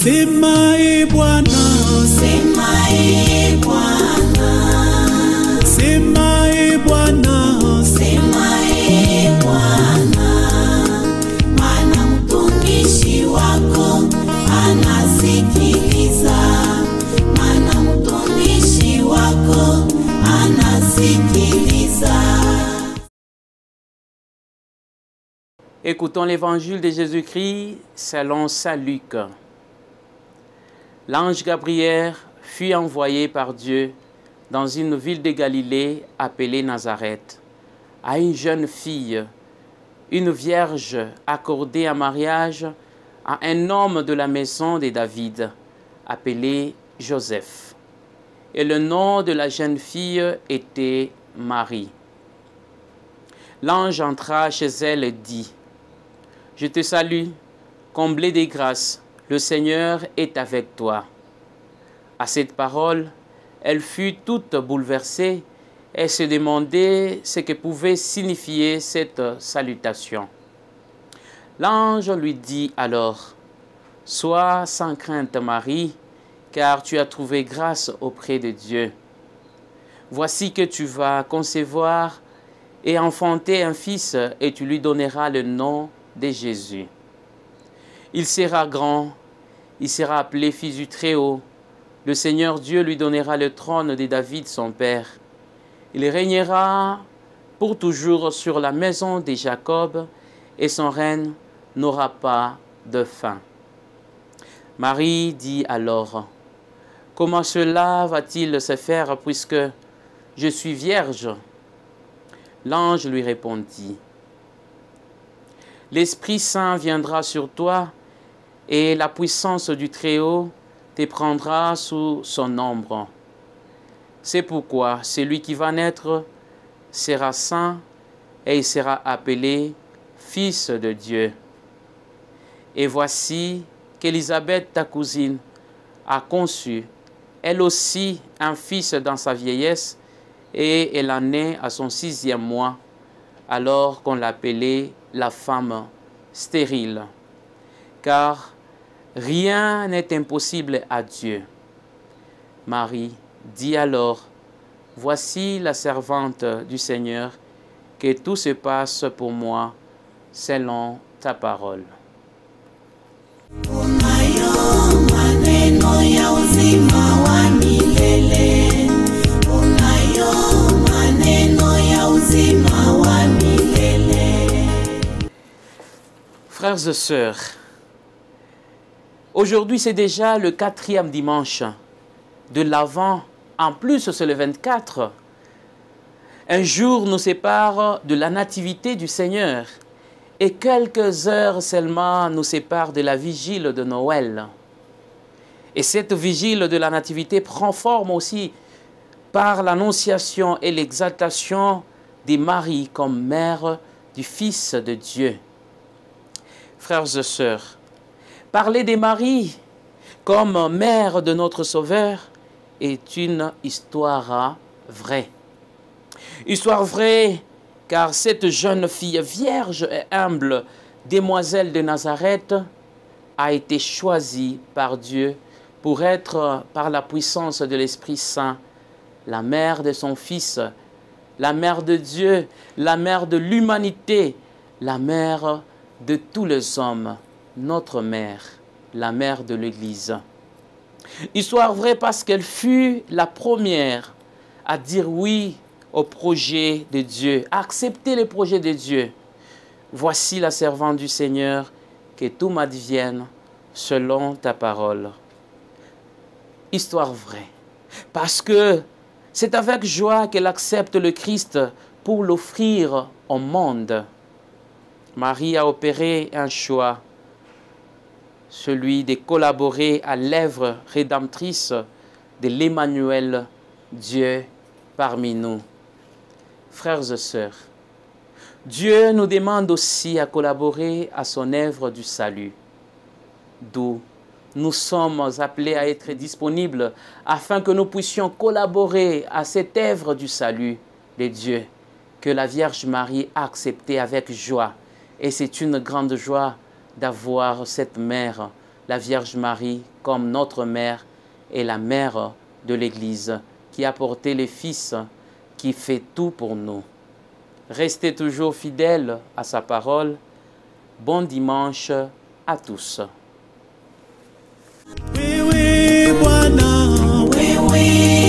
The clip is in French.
Sema e Bwana, Sema e Bwana, sema e Bwana, Sema e Bwana, maana mtumishi wako anasikiliza, maana mtumishi wako anasikiliza. Écoutons l'évangile de Jésus-Christ selon saint Luc. L'ange Gabriel fut envoyé par Dieu dans une ville de Galilée appelée Nazareth, à une jeune fille, une vierge accordée en mariage à un homme de la maison de David, appelé Joseph. Et le nom de la jeune fille était Marie. L'ange entra chez elle et dit: « Je te salue, comblée de grâce, le Seigneur est avec toi. » À cette parole, elle fut toute bouleversée et se demandait ce que pouvait signifier cette salutation. L'ange lui dit alors: « Sois sans crainte, Marie, car tu as trouvé grâce auprès de Dieu. Voici que tu vas concevoir et enfanter un fils, et tu lui donneras le nom de Jésus. Il sera grand, il sera appelé Fils du Très-Haut. Le Seigneur Dieu lui donnera le trône de David son père. Il régnera pour toujours sur la maison de Jacob, et son règne n'aura pas de fin. » Marie dit alors: « Comment cela va-t-il se faire puisque je suis vierge? » L'ange lui répondit: « L'Esprit Saint viendra sur toi, et la puissance du Très-Haut te prendra sous son ombre. C'est pourquoi celui qui va naître sera saint, et il sera appelé Fils de Dieu. Et voici qu'Élisabeth, ta cousine, a conçu, elle aussi, un fils dans sa vieillesse, et elle en est à son 6e mois, alors qu'on l'appelait la femme stérile. Car rien n'est impossible à Dieu. » Marie dit alors: « Voici la servante du Seigneur, que tout se passe pour moi selon ta parole. » Frères et sœurs, aujourd'hui c'est déjà le 4e dimanche de l'Avent. En plus, c'est le 24. Un jour nous sépare de la nativité du Seigneur et quelques heures seulement nous séparent de la vigile de Noël. Et cette vigile de la nativité prend forme aussi par l'annonciation et l'exaltation de Marie comme mère du Fils de Dieu. Frères et sœurs, parler de Marie comme mère de notre Sauveur est une histoire vraie. Histoire vraie car cette jeune fille vierge et humble, demoiselle de Nazareth, a été choisie par Dieu pour être, par la puissance de l'Esprit Saint, la mère de son Fils, la mère de Dieu, la mère de l'humanité, la mère de tous les hommes, notre mère, la mère de l'Église. Histoire vraie parce qu'elle fut la première à dire oui au projet de Dieu, à accepter le projet de Dieu. Voici la servante du Seigneur, que tout m'advienne selon ta parole. Histoire vraie, parce que c'est avec joie qu'elle accepte le Christ pour l'offrir au monde. Marie a opéré un choix, celui de collaborer à l'œuvre rédemptrice de l'Emmanuel, Dieu parmi nous. Frères et sœurs, Dieu nous demande aussi à collaborer à son œuvre du salut, d'où nous sommes appelés à être disponibles afin que nous puissions collaborer à cette œuvre du salut de Dieu que la Vierge Marie a acceptée avec joie. Et c'est une grande joie d'avoir cette mère la Vierge Marie comme notre mère et la mère de l'Église, qui a porté le Fils, qui fait tout pour nous. Restez toujours fidèles à sa parole. Bon dimanche à tous. Oui, oui, Bwana. Oui, oui.